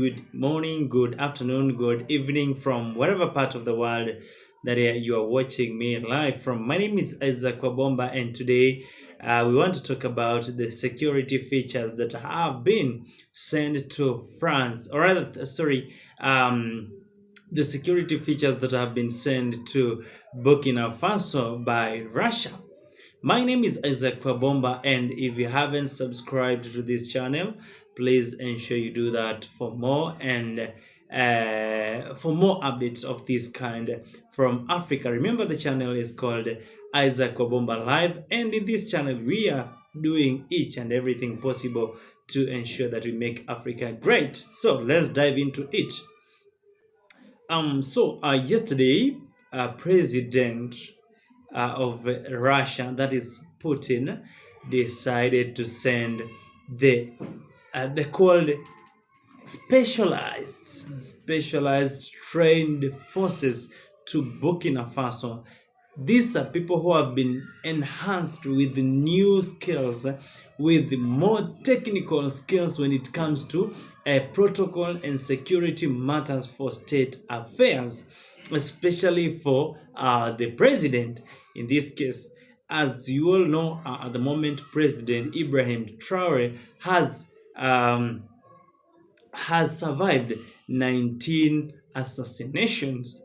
Good morning, good afternoon, good evening from whatever part of the world that you are watching me live from. My name is Isaac Wabomba, and today we want to talk about the security features that have been sent to France, or rather, the security features that have been sent to Burkina Faso by Russia. My name is Isaac Kwabomba, and if you haven't subscribed to this channel, please ensure you do that for more and for more updates of this kind from Africa. Remember, the channel is called Isaac Kwabomba Live, and in this channel we are doing each and everything possible to ensure that we make Africa great. So let's dive into it. Yesterday, President of Russia, that is Putin, decided to send the called specialized trained forces to Burkina Faso. These are people who have been enhanced with new skills, with more technical skills when it comes to protocol and security matters for state affairs, especially for the president. In this case, as you all know, at the moment, President Ibrahim Traore has survived 19 assassinations.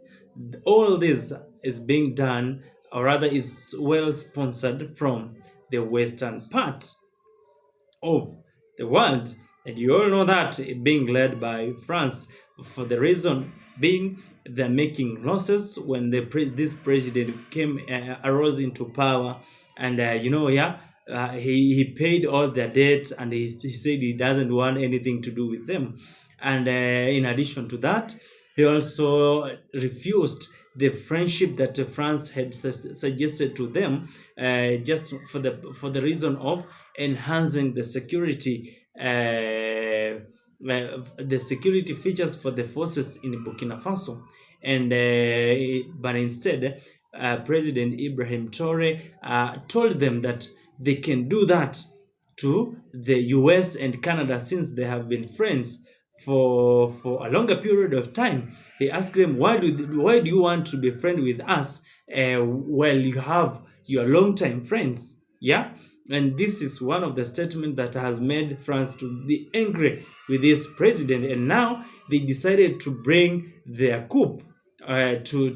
All this is being done, or rather is well sponsored from the western part of the world. And you all know that being led by France, for the reason being they're making losses when this president arose into power. And he paid all their debts, and he said he doesn't want anything to do with them. And in addition to that, he also refused the friendship that France had suggested to them, just for the reason of enhancing the security features for the forces in Burkina Faso. And but instead, President Ibrahim Traore told them that they can do that to the US and Canada, since they have been friends for a longer period of time. He asked them, why do you want to be friends with us while you have your long-time friends? Yeah. And this is one of the statements that has made France to be angry with this president, and now they decided to bring their coup to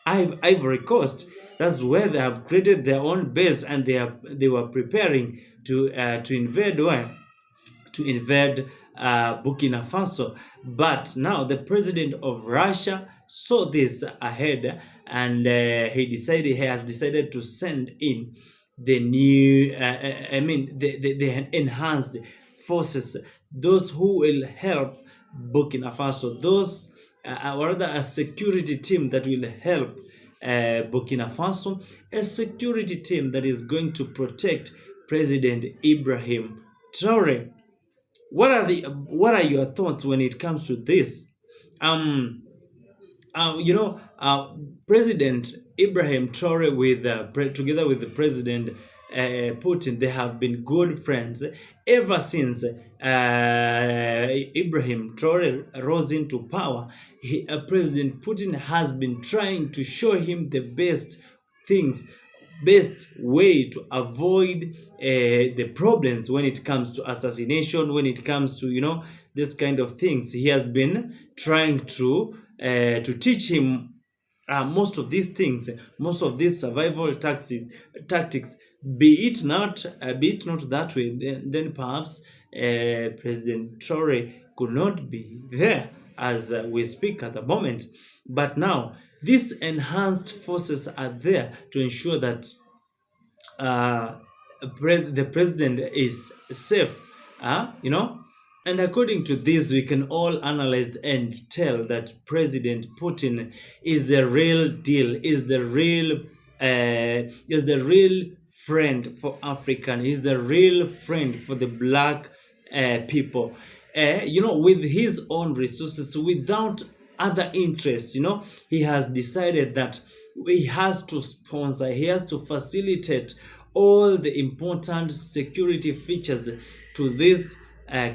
Ivory Coast. That's where they have created their own base, and they were preparing to invade Burkina Faso. But now the president of Russia saw this ahead, and he has decided to send in the new, the enhanced forces, those who will help Burkina Faso, those or rather a security team that will help Burkina Faso, a security team that is going to protect President Ibrahim Traore. What are your thoughts when it comes to this? President Ibrahim Traore together with the President Putin, they have been good friends ever since Ibrahim Traore rose into power. President Putin has been trying to show him the best way to avoid the problems when it comes to assassination, when it comes to this kind of things. He has been trying to teach him most of these things, most of these survival tactics. Be it not that way, then perhaps President Traore could not be there as we speak at the moment. But now these enhanced forces are there to ensure that the president is safe. And according to this, we can all analyze and tell that President Putin is the real deal, is the real friend for African, is the real friend for the black people. With his own resources, without other interests, he has decided that he has to sponsor, he has to facilitate all the important security features to this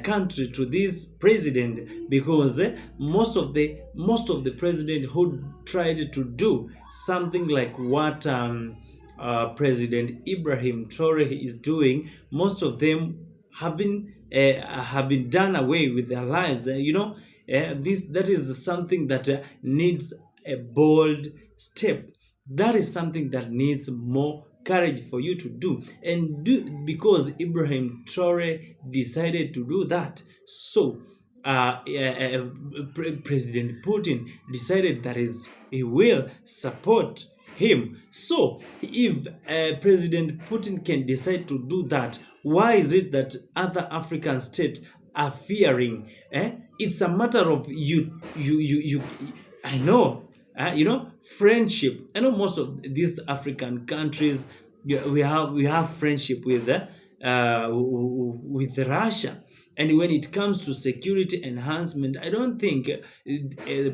country to this president, because most of the president who tried to do something like what President Ibrahim Traore is doing, most of them have been done away with their lives. This that is something that needs a bold step. That is something that needs more courage for you to do, and do because Ibrahim Traore decided to do that. So President Putin decided that he will support him. So if President Putin can decide to do that, why is it that other African states are fearing? It's a matter of you. I know, friendship. I know most of these African countries, we have friendship with Russia. And when it comes to security enhancement, I don't think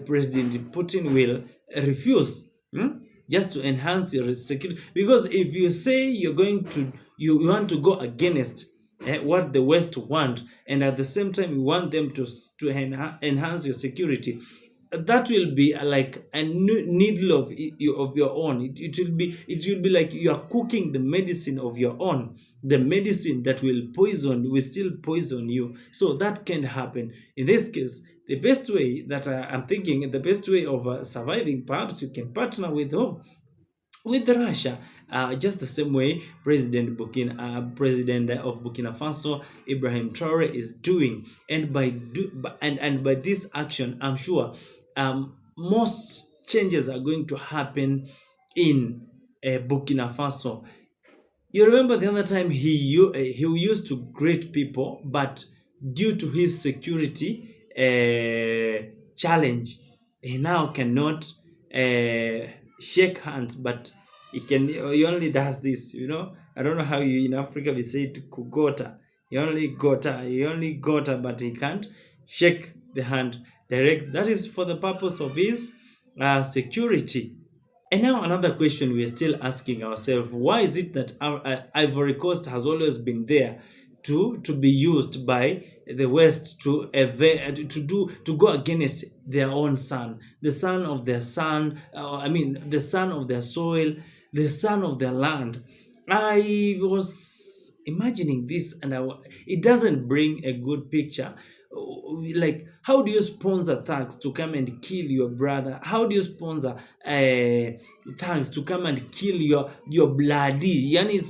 President Putin will refuse, just to enhance your security. Because if you say you want to go against what the West want, and at the same time you want them to enhance your security, that will be like a needle of your own. It will be like you are cooking the medicine of your own. The medicine that will still poison you. So that can happen. In this case, the best way that I'm thinking, the best way of surviving, perhaps you can partner with who? With Russia, just the same way President of Burkina Faso, Ibrahim Traore, is doing. And by this action, I'm sure most changes are going to happen in Burkina Faso. You remember the other time he used to greet people, but due to his security challenge, he now cannot shake hands, but he only does this. I don't know how you in Africa we say it kugota. He only got her, but he can't shake the hand direct. That is for the purpose of his security. And now another question we are still asking ourselves: why is it that our Ivory Coast has always been there to be used by the West to go against their own son, the son of their son? The son of their soil, the son of their land. I was imagining this, and it doesn't bring a good picture. Like, how do you sponsor thugs to come and kill your brother? How do you sponsor thugs to come and kill your bloody? Yani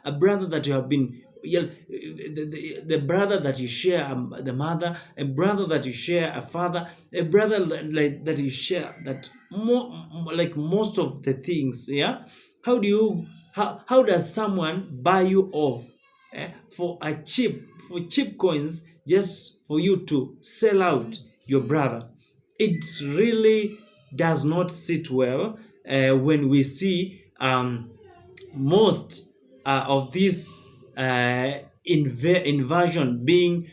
a brother that you have been, the brother that you share the mother, a brother that you share a father, a brother that you share that like most of the things. Yeah, how does someone buy you off for cheap coins, just for you to sell out your brother? It really does not sit well when we see most of this invasion being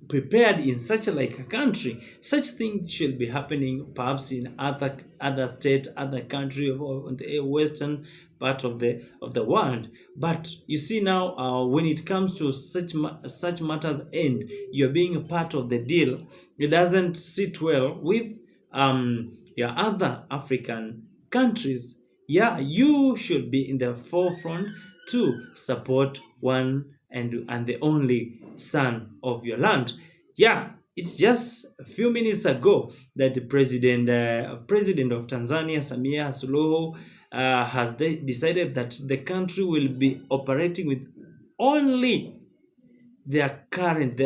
prepared in such a country. Such things should be happening perhaps in other state, other country, or the western part of the world. But you see now, when it comes to such matters, and you're being a part of the deal, it doesn't sit well with your other African countries. Yeah, you should be in the forefront to support one and the only son of your land. Yeah, it's just a few minutes ago that the president of Tanzania, Samia Suluhu, has decided that the country will be operating with only their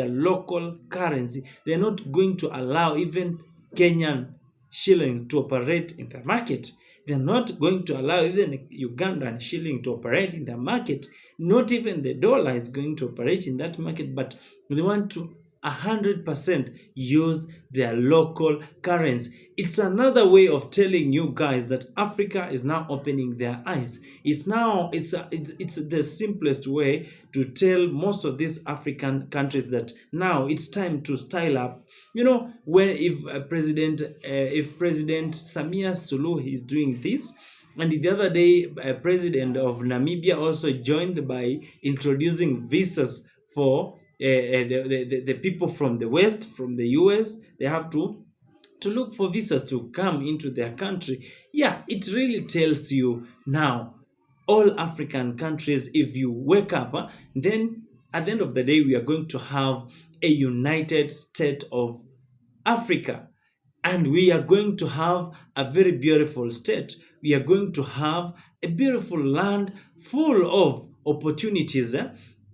local currency. They're not going to allow even Kenyan shillings to operate in the market. They're not going to allow even Ugandan shilling to operate in the market. Not even the dollar is going to operate in that market, but they want to 100% use their local currency. It's another way of telling you guys that Africa is now opening their eyes. It's the simplest way to tell most of these African countries that now it's time to style up. If President Samia Suluhu is doing this, and the other day, President of Namibia also joined by introducing visas for the people from the West, from the US. They have to look for visas to come into their country. Yeah, it really tells you now, all African countries, if you wake up, then at the end of the day, we are going to have a united state of Africa. And we are going to have a very beautiful state. We are going to have a beautiful land full of opportunities.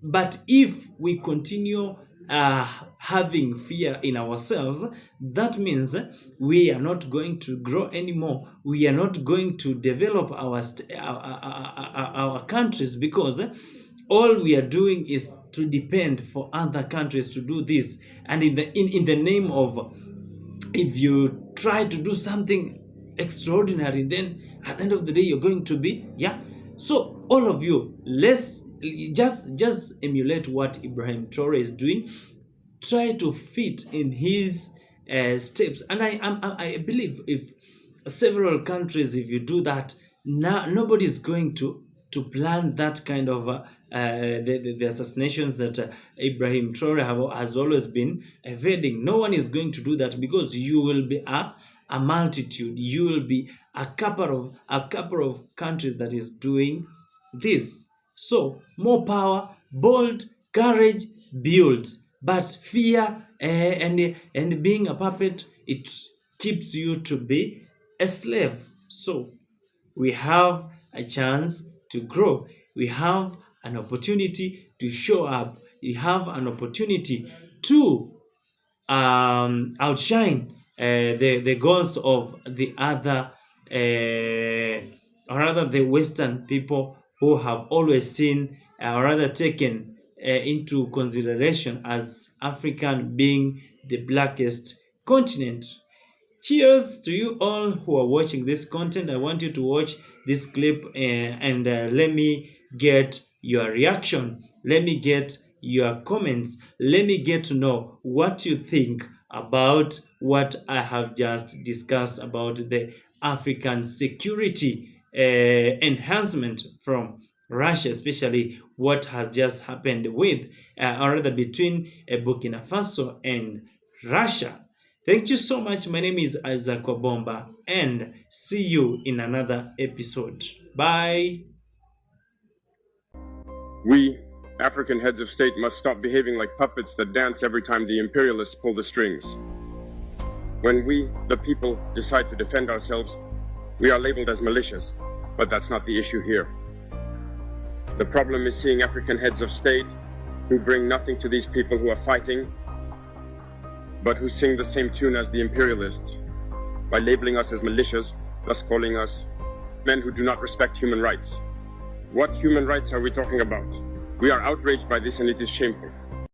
But if we continue having fear in ourselves, that means we are not going to grow anymore. We are not going to develop our countries, because all we are doing is to depend for other countries to do this. And in the name of, if you try to do something extraordinary, then at the end of the day, you're going to be, So all of you, let's just emulate what Ibrahim Traore is doing. Try to fit in his steps. And I believe if several countries, if you do that, nobody's going to plan that kind of the assassinations that Ibrahim Traore has always been evading. No one is going to do that, because you will be a multitude. You will be a couple of countries that is doing this. So more power, bold, courage builds, but fear and being a puppet, it keeps you to be a slave. So we have a chance to grow. We have an opportunity to show up. We have an opportunity to outshine the goals of the other, or rather the Western people, who have always seen, or rather taken into consideration as African being the blackest continent. Cheers to you all who are watching this content. I want you to watch this clip and let me get your reaction. Let me get your comments. Let me get to know what you think about what I have just discussed about the African security enhancement from Russia, especially what has just happened with, or rather between Burkina Faso and Russia. Thank you so much. My name is Isaac Wabomba, and see you in another episode. Bye. We, African heads of state, must stop behaving like puppets that dance every time the imperialists pull the strings. When we, the people, decide to defend ourselves, we are labeled as militias, but that's not the issue here. The problem is seeing African heads of state who bring nothing to these people who are fighting, but who sing the same tune as the imperialists by labeling us as militias, thus calling us men who do not respect human rights. What human rights are we talking about? We are outraged by this, and it is shameful.